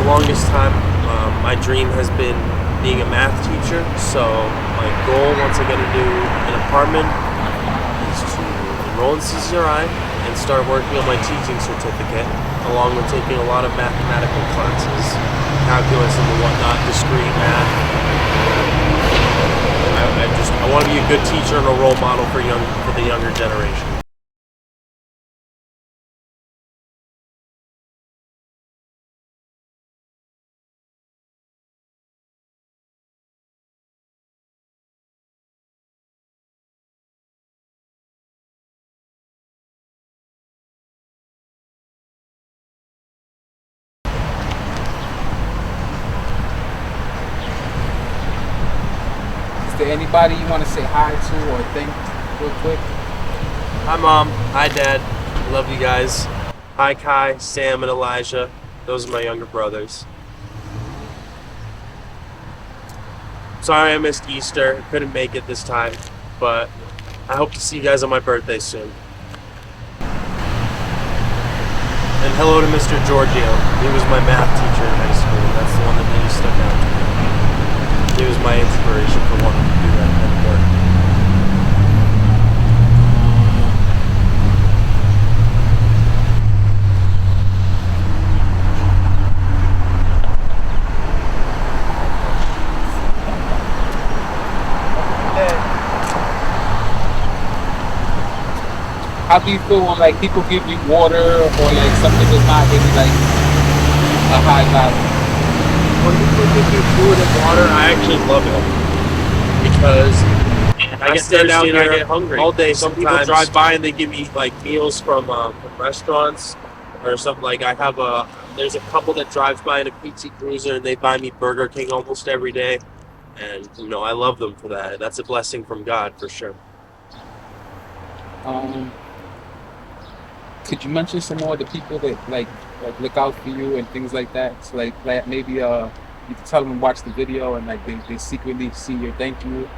longest time, my dream has been being a math teacher. So my goal once I get an apartment is to enroll in CCRI and start working on my teaching certificate, along with taking a lot of mathematical classes, calculus and whatnot, discrete math. I want to be a good teacher and a role model for the younger generation. Is there anybody you want to say hi to or thank real quick? Hi mom. Hi dad. I love you guys. Hi Kai, Sam, and Elijah. Those are my younger brothers. Sorry I missed Easter. Couldn't make it this time, but I hope to see you guys on my birthday soon. And hello to Mr. Giorgio. He was my math teacher in high school. That's the one that really stuck out to me. He was my inspiration for wanting to do that kind of work. How do you feel when like people give you water or like something that's not really like a high value? When people give me food and water, I actually love it because I stand out here, I get hungry all day. Some people drive by and they give me like meals from restaurants or something. Like there's a couple that drives by in a PT Cruiser and they buy me Burger King almost every day, and I love them for that. That's a blessing from God for sure. Um, could you mention some more of the people that like look out for you and things like that? So like maybe you can tell them to watch the video and like they secretly see your thank you.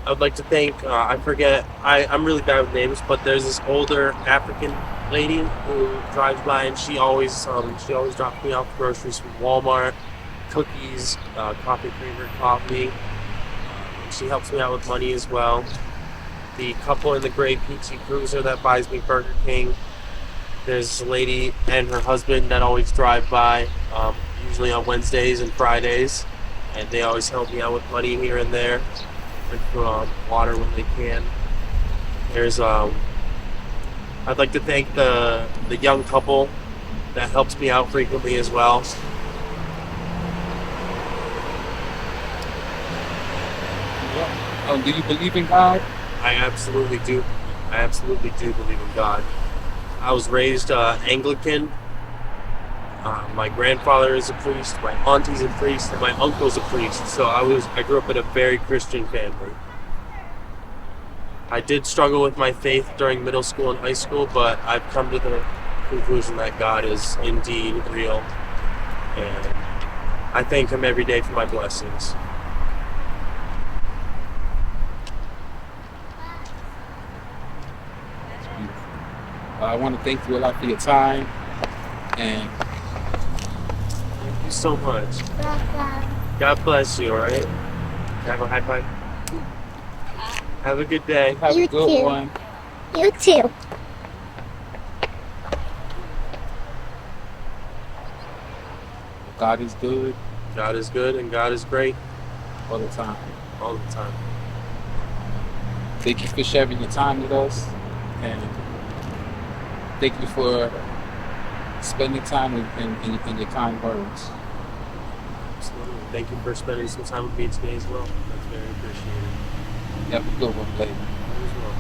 I would like to thank, I forget, I'm really bad with names, but there's this older African lady who drives by and she always drops me off groceries from Walmart, cookies, coffee creamer, coffee. She helps me out with money as well. The couple in the gray PT Cruiser that buys me Burger King. There's a lady and her husband that always drive by, usually on Wednesdays and Fridays, and they always help me out with money here and there, and water when they can. There's I'd like to thank the young couple that helps me out frequently as well. Yeah. Do you believe in God? I absolutely do. I absolutely do believe in God. I was raised Anglican. My grandfather is a priest. My auntie's a priest, and my uncle's a priest. So I grew up in a very Christian family. I did struggle with my faith during middle school and high school, but I've come to the conclusion that God is indeed real, and I thank Him every day for my blessings. It's beautiful. I want to thank you a lot for your time and Thank you so much. God bless you, alright? Have a high five. Have a good day. have a You good too. one. You too. God is good God is good and God is great all the time. all the time. Thank you for sharing your time with us, and thank you for spending time in your kind words. Absolutely. Thank you for spending some time with me today as well. That's very appreciated. You have a good one, later. You as well.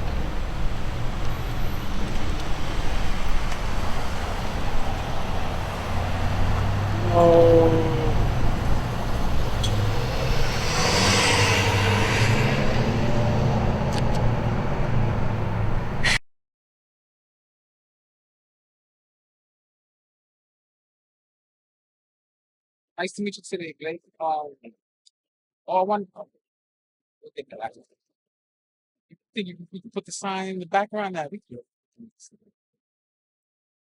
Oh. Nice to meet you today, Blake. Oh, one. Okay, you think you can put the sign in the background? Now we can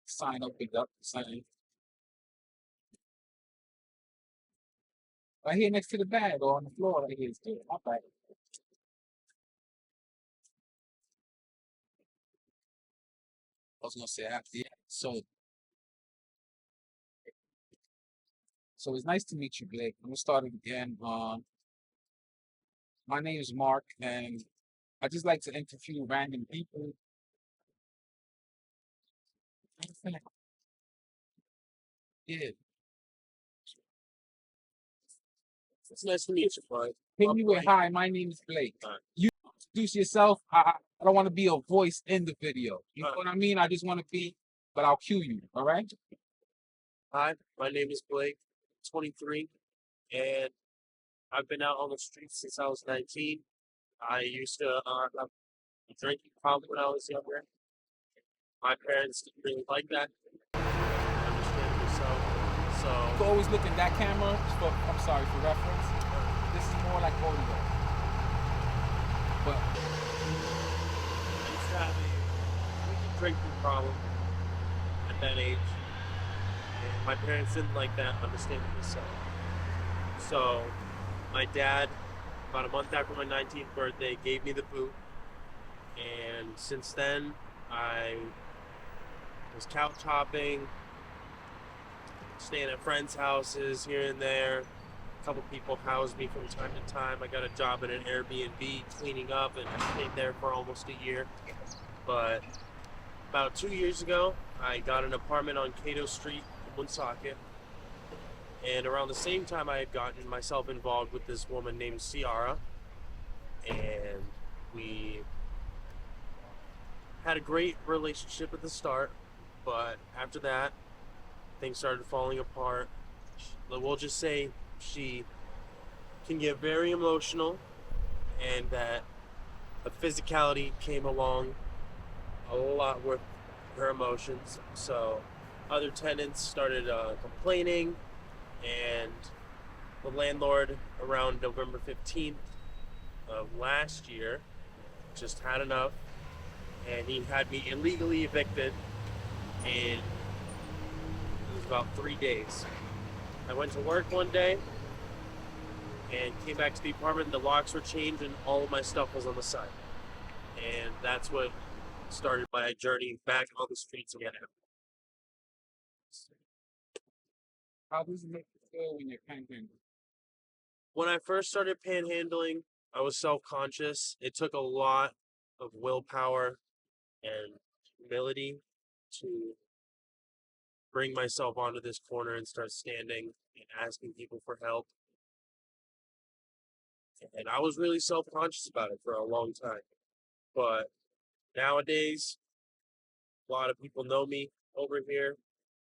sign opened up. Sign. Right here next to the bag or on the floor right here is good. All right. I was gonna say after yeah. So it's nice to meet you, Blake. I'm gonna start it again. My name is Mark, and I just like to interview random people. Yeah. It's nice to meet you, bud. Ping you with Blake. hi, my name is Blake. Alright. You introduce yourself. I don't want to be a voice in the video. You know what I mean? I just want to be, but I'll cue you. All right. Hi, my name is Blake, 23, and I've been out on the streets since I was 19. I used to have a drinking problem when I was younger. My parents didn't really like that, understandably so. You So, always look in that camera. I'm sorry for reference. This is more like audio. But I used to have a drinking problem at that age, and my parents didn't like that, understandably so. So, my dad, about a month after my 19th birthday, gave me the boot, and since then, I was couch hopping, staying at friends' houses here and there. A couple people housed me from time to time. I got a job at an Airbnb cleaning up, and I stayed there for almost a year. But about 2 years ago, I got an apartment on Cato Street in Woonsocket. And around the same time, I had gotten myself involved with this woman named Ciara. And we had a great relationship at the start. But after that, things started falling apart. We'll just say she can get very emotional, and that the physicality came along a lot with her emotions. So other tenants started complaining, and the landlord around November 15th of last year just had enough, and he had me illegally evicted in it was about 3 days. I went to work one day and came back to the apartment. The locks were changed and all of my stuff was on the side. And that's what started my journey back on the streets again. how does it make you feel when you're panhandling? When I first started panhandling, I was self-conscious. It took a lot of willpower and humility to bring myself onto this corner and start standing and asking people for help. And I was really self-conscious about it for a long time. But nowadays, a lot of people know me over here.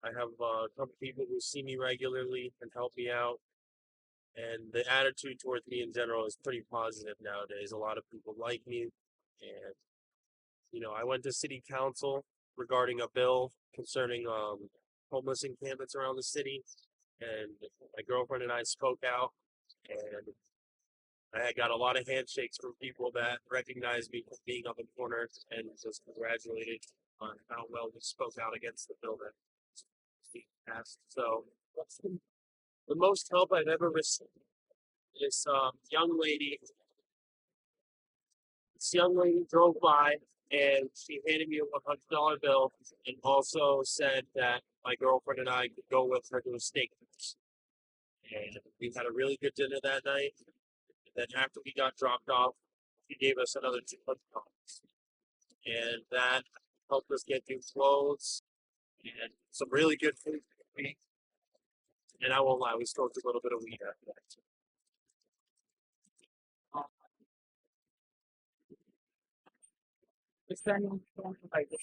I have a couple people who see me regularly and help me out. And the attitude towards me in general is pretty positive nowadays. A lot of people like me. And, I went to city council regarding a bill concerning homeless encampments around the city. And my girlfriend and I spoke out. And I had got a lot of handshakes from people that recognized me from being on the corner and just congratulated on how well we spoke out against the bill that was being passed. So the most help I've ever received is young lady. This young lady drove by and she handed me a $100 bill and also said that my girlfriend and I could go with her to a steakhouse. And we had a really good dinner that night. And then after we got dropped off, she gave us another $200. And that helped us get new clothes and some really good food for the week. And I won't lie, we smoked a little bit of weed after that. It's standing like this.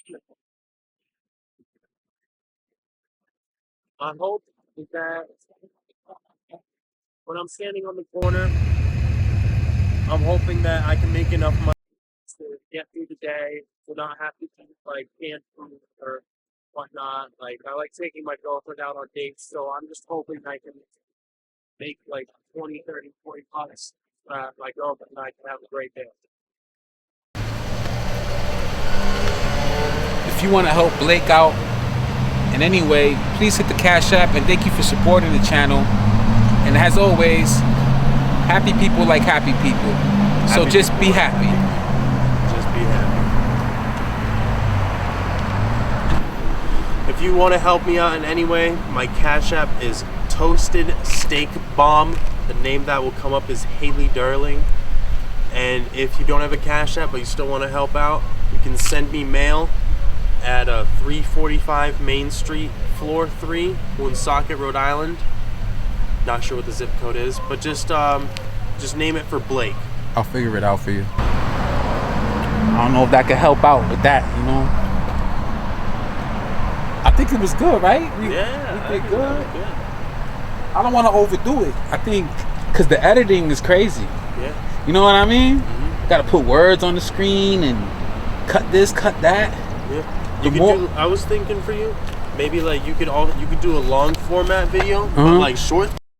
My hope is that when I'm standing on the corner, I'm hoping that I can make enough money to get through the day, to not have to eat like canned food or whatnot. Like I like taking my girlfriend out on dates, so I'm just hoping I can make like 20, 30, 40 bucks. My girlfriend and I can have a great day. If you want to help Blake out in any way, please hit the Cash App, and thank you for supporting the channel. And And as always, happy people like happy people. So Happy just people be like happy. Just be happy. If you want to help me out in any way, my Cash App is Toasted Steak Bomb. The name that will come up is Haley Darling. And if you don't have a Cash App but you still want to help out, you can send me mail at 345 Main Street, floor 3, Woonsocket, Rhode Island. Not sure what the zip code is, but just name it for Blake. I'll figure it out for you. I don't know if that could help out with that, you know. I think it was good, right? We did good. I don't want to overdo it. I think because the editing is crazy. Yeah. You know what I mean? Got to put words on the screen and cut this, cut that. Yeah. I was thinking for you, maybe like you could do a long format video, but like short